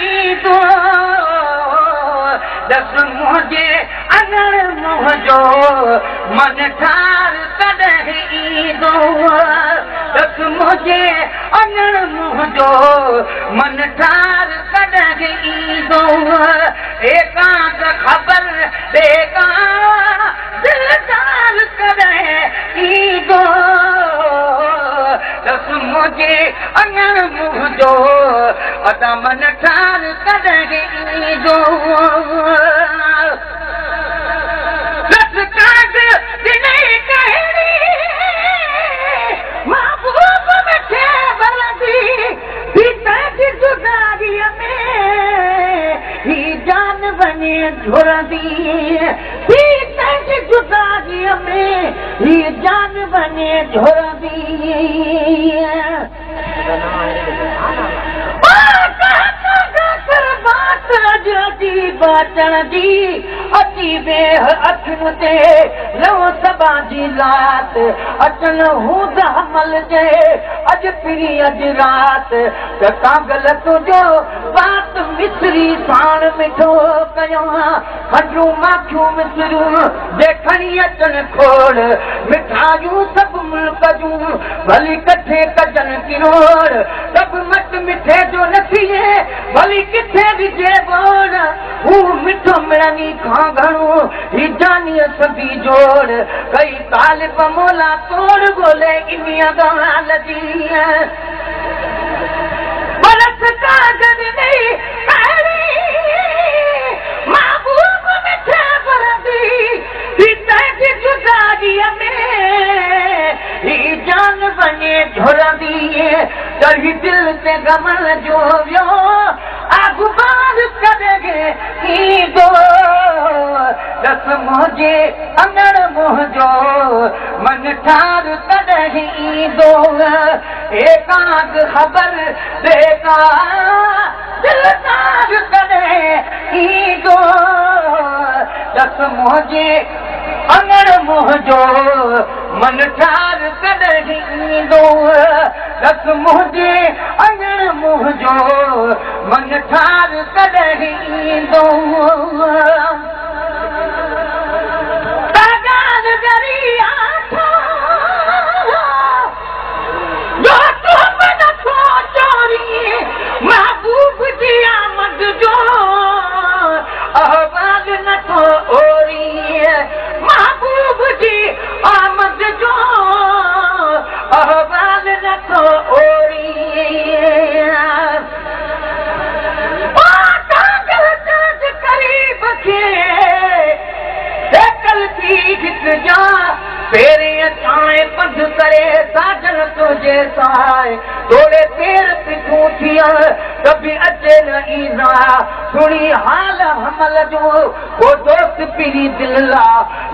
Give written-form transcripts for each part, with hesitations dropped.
ईंदो दस मुंहिंजे अङण मुंहिंजो मन ठार कॾहिं ईंदो दस मुंहिंजे अङण मुंहिंजो मन ठार कॾहिं ईंदो एकांत ख़बर बेका दिलदार कॾहिं ईंदो दस मुंहिंजे अङण मुंहिंजो अदा मन ठार कॾहिं ईंदो दस काग दिनई कहिड़ी महबूब मिठे बलदी पिता जी जुदारीअ में ही जान वञे झुरंदी पिता जी जुदारीअ में ही जान वञे झुरंदी बाचण जी अची वेह अखियुनि ते लहो सबा जी रात अचन हूंद हमल जे अॼु पिरी अॼु रात त कागल तुंहिंजो बात मिसरी साण मिठो कयो खंडूं माखियूं मिसरियूं जे खणी अचनि खोड़ मिठाइयूं सभु मुल्क जूं भली कठे कजनि किरोड़ सभु मट मिठे जो न थिए भली किथे विझे बोड़ हू मिठो मिलनी खां घणो ही जानीअ सभी जोड़ कई तालिब मोला तोड़ ॻोल्हे इन्हीअ ॻाल्हि जी बरस कागज़ नहीं महबूब मिठे बरदी पिता जी जुदारीअ में ही जान वञे झुरंदी तही दिल ते गमन जो वियो आगुबार कॾहिं ईंदो दस मुंहिंजे अङण मुंहिंजो मन ठार कॾहिं ईंदो एकांत ख़बर बेका दिलदार कॾहिं ईंदो दस मुंहिंजे अङण मुंहिंजो मन ठार कॾहिं ईंदो दस मुंहिंजे अङण मुंहिंजो मन ठार कॾहिं ईंदो महबूब जी आमद जो अहवाल नथो ओरी महबूब जी आमद जो अहवाल नथो ओरी करीब खे कल पीठ जा पेरे ताए पंध करे साजन तुझे साए थोड़े पेर पिछू थिया कभी अचे न ईज़ा सुनी हाल हमल जो वो दोस्त पीरी दिल ला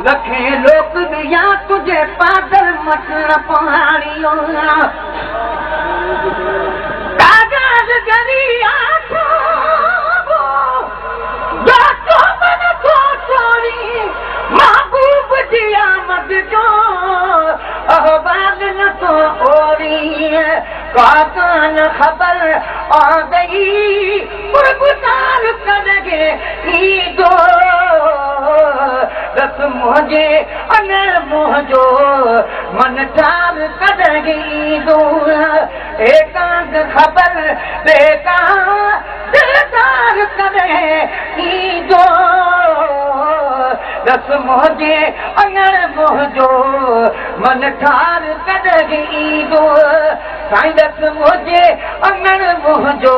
लखे लोग भी या तुझे पागल मत न पहाड़ियों कागज गरी आठो महबूब जी आमद जो अहवाल नथो ओरी काकान ख़बर आ गई पुरगुज़ार कॾहिं ईंदो दस मुंहिंजे अङण मुंहिंजो मन ठार कॾहिं ईंदो एकांत ख़बर बेका दिलदार कॾहिं ईंदो दस मुंहिंजे अङण मुंहिंजो मन ठार कॾहिं ईंदो साईं दस मुंहिंजे अङण मुंहिंजो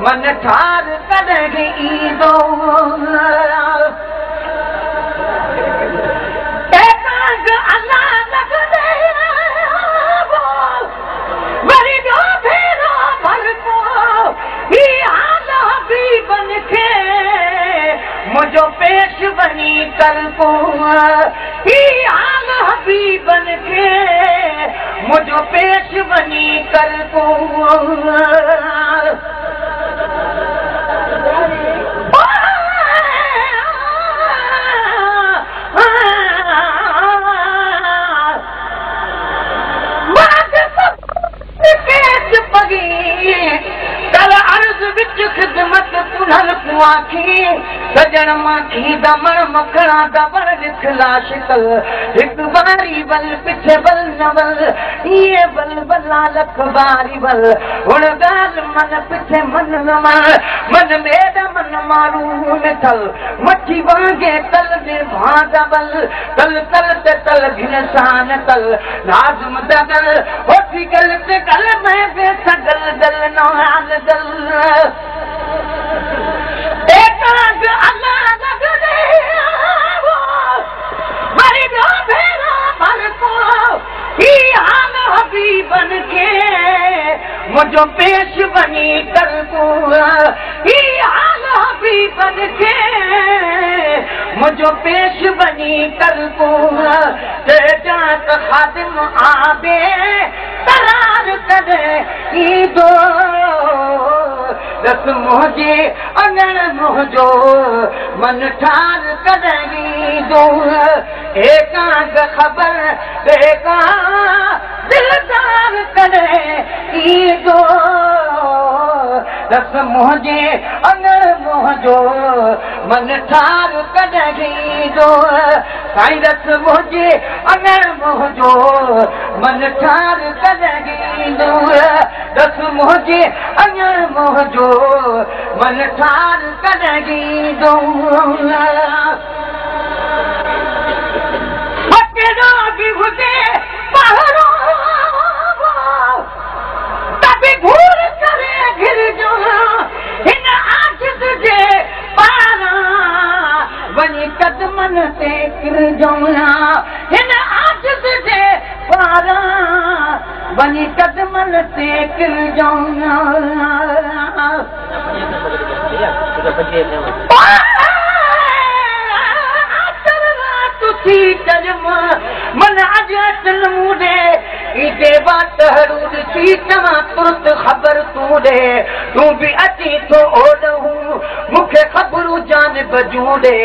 मन ठार कॾहिं ईंदो एकांत अल्लाह लॻंदे वरी ॿियो भेरो भलको ही हाल हबीबन खे मुंहिंजो पेश वञी कर को ही हाल हबीबन खे मुंहिंजो पेश वञी कर को कल अर्ज़ विच ख़िदमत माखी सजन माखी दमन मखणा दबण दिखला शिकल एक बारी बल पिछे बल नवल ये बल बला लख बारी बल हुण गाल मन पिछे मन नमल मन मेद मन मारू मिठल मच्छी वांगे तल में भांदा बल तल तल ते तल घिनसान तल लाजम दगल होती गल ते गल में बेसगल दल नौहाल दल एकांग अल्लाह लगने मरी दो भेरा भर को ही हाल हबीबन के मुझो पेश बनी कर को ही हाल हबीबन के मुझो पेश बनी कर को जात खादिम आबे तरार करे ईदो रस मुझे अंगण मुझो मन ठार करेगी दो एकांग खबर एका दिलदार करे दो रस मुझे अंगण मुझो मन ठार करेगी दो साईं रस मुझे अंगण मुझो मन ठार करेगी दो रस मुझे अंगण मुझो मन ठार करेगी दो बकेरो भी हुजे पहरो तभी घूर करे घिर जो हिन आजिज़ जे पारा वनी कदमन ते किर जो हिन आजिज़ जे पारा वनी कदमन ते किर जो मन अजल मुझे इते बात हरूद सी तमा तुरत खबर तू दे तू भी अची तो ओडहूं मुखे खबरू जान बजूदे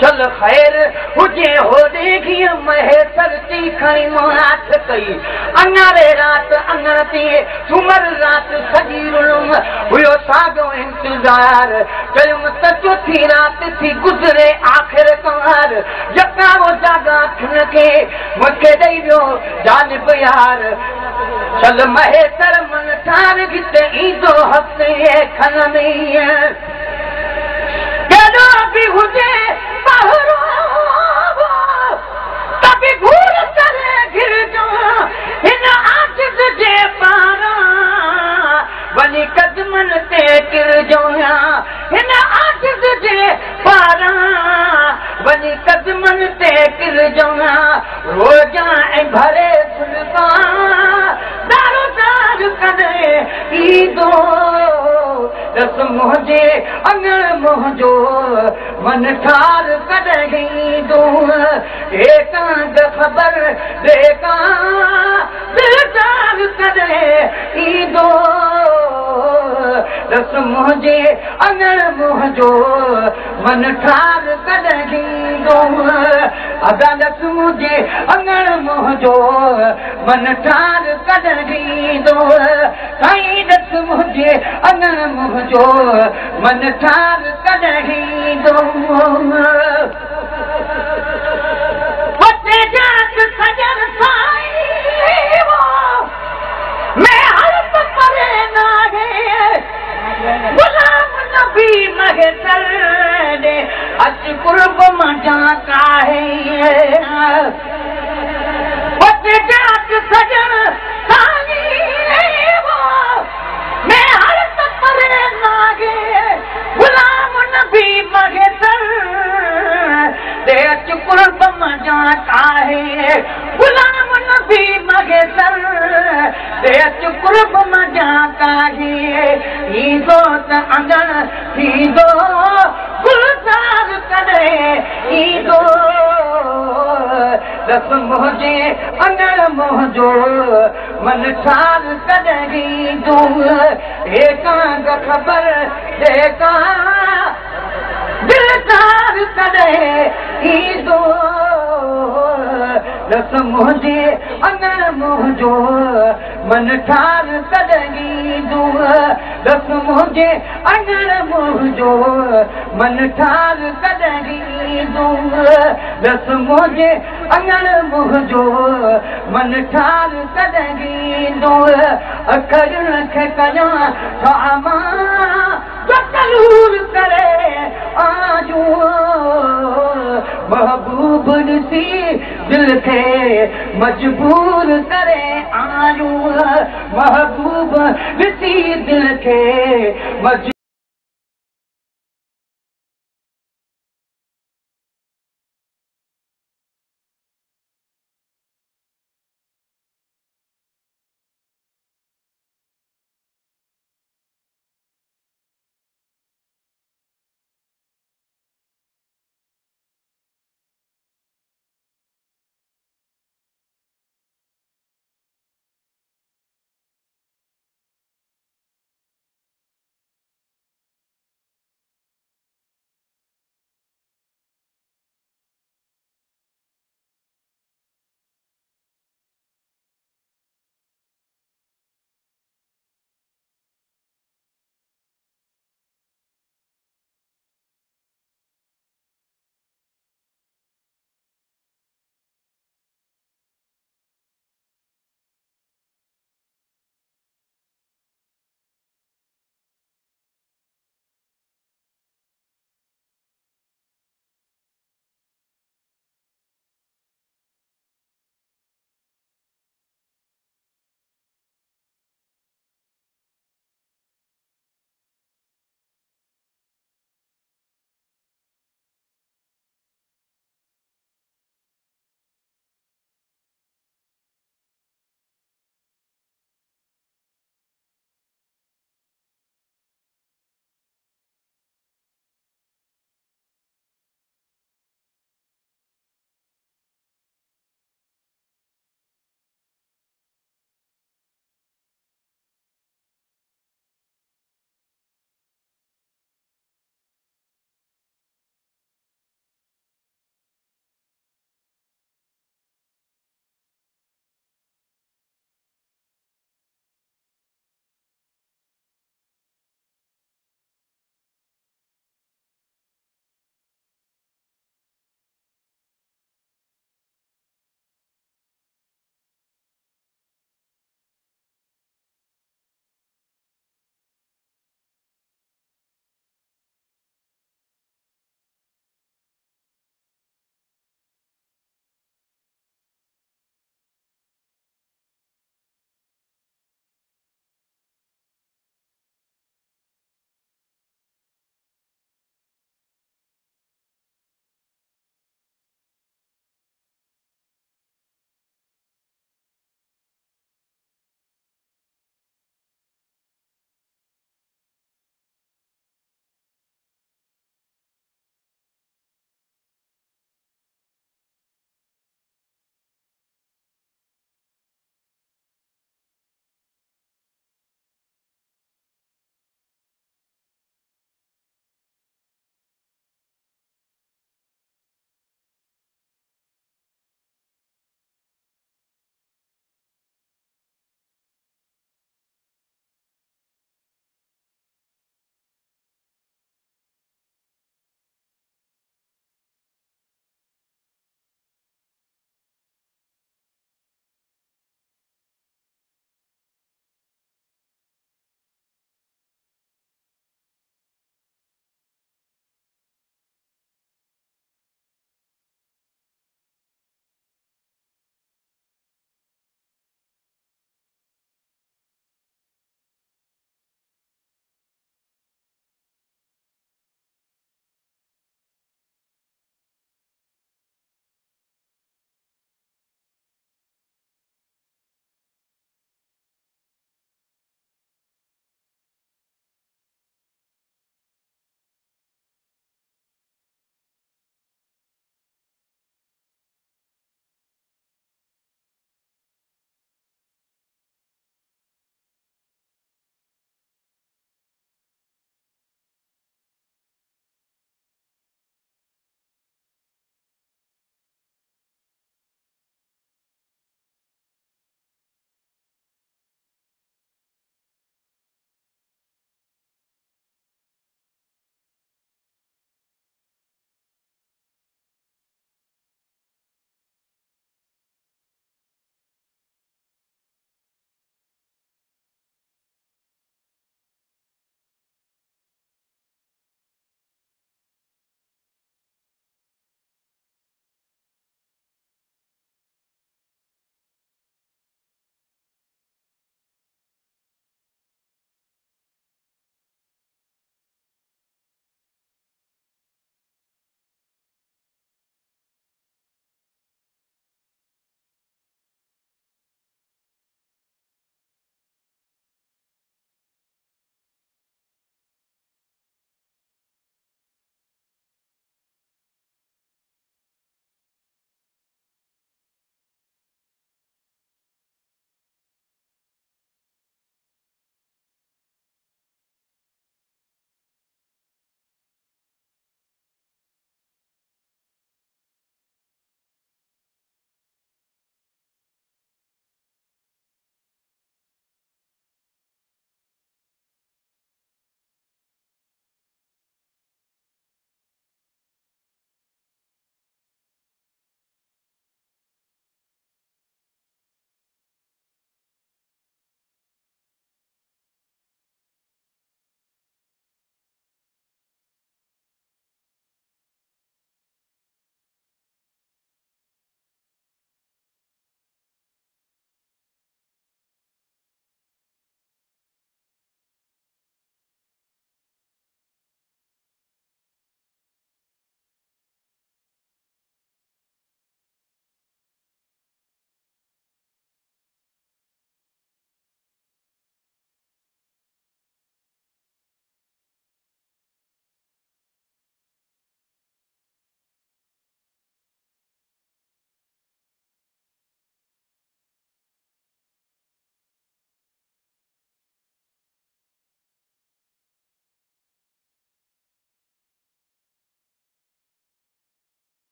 चल खैर हुजे हो देखी महे सरती खणी हाथ कई अनारे रात अनती सुमर रात सजी रुलम हुयो सागो इंतजार कयुम त चौथी रात थी गुजरे आखिर कार जका वो जागा खन के मुखे दई वियो जानब यार चल महे तर मन ठार गिते ईंदो हफ्ते खन में केॾो बि हुजे पहरो तभी घूर करे घिर जो हिन आजिज़ जे पारा वनी कदमन ते किर जो हिन आजिज़ जे पारा वनी कदमन ते किर जो रोजा ऐं भरे सुल्फा दारो दार करे ईदो रस मुझे अंगण मुझो मन ठार करेगी दो एकांग खबर देखा दिलदार करे ईदो रस मुझे अंगण मुझो मन ठार करेगी दो अदालत मुझे अंगण मुझो मन ठार करेगी दो साईं रस मुझे अंगण मुझो मन ठार करेगी दो वटे जात सजन साईं वो मैं हल्फ करे ना है गुलाम नबी महतर ने अज कुर्ब मजा का है वटे जात सजन साईं वो मैं हल्फ करे ना है गुलाम नबी महतर दे अज कुर्ब मजा का है गुलाम नबी महतर दे अज कुर्ब मजा का है ईदो त अंगण थींदो गुलजार करे ईदो रस मुझे अंगण मुझो मन ठार करेगी दो एकांग खबर देखा दिलदार करे ईदो रस मुझे अंगण मुझो मन ठार करेगी दो रस मुझे मुझे अगर मुझो मन ठार कदरी दूंग दस मुझे अगर मुझो मन ठार कदरी दूंग अखर रखे कया सामा जो तलूर करे आजू महबूब सी दिल खे मजबूर करे आजू महबूब सी दिल खे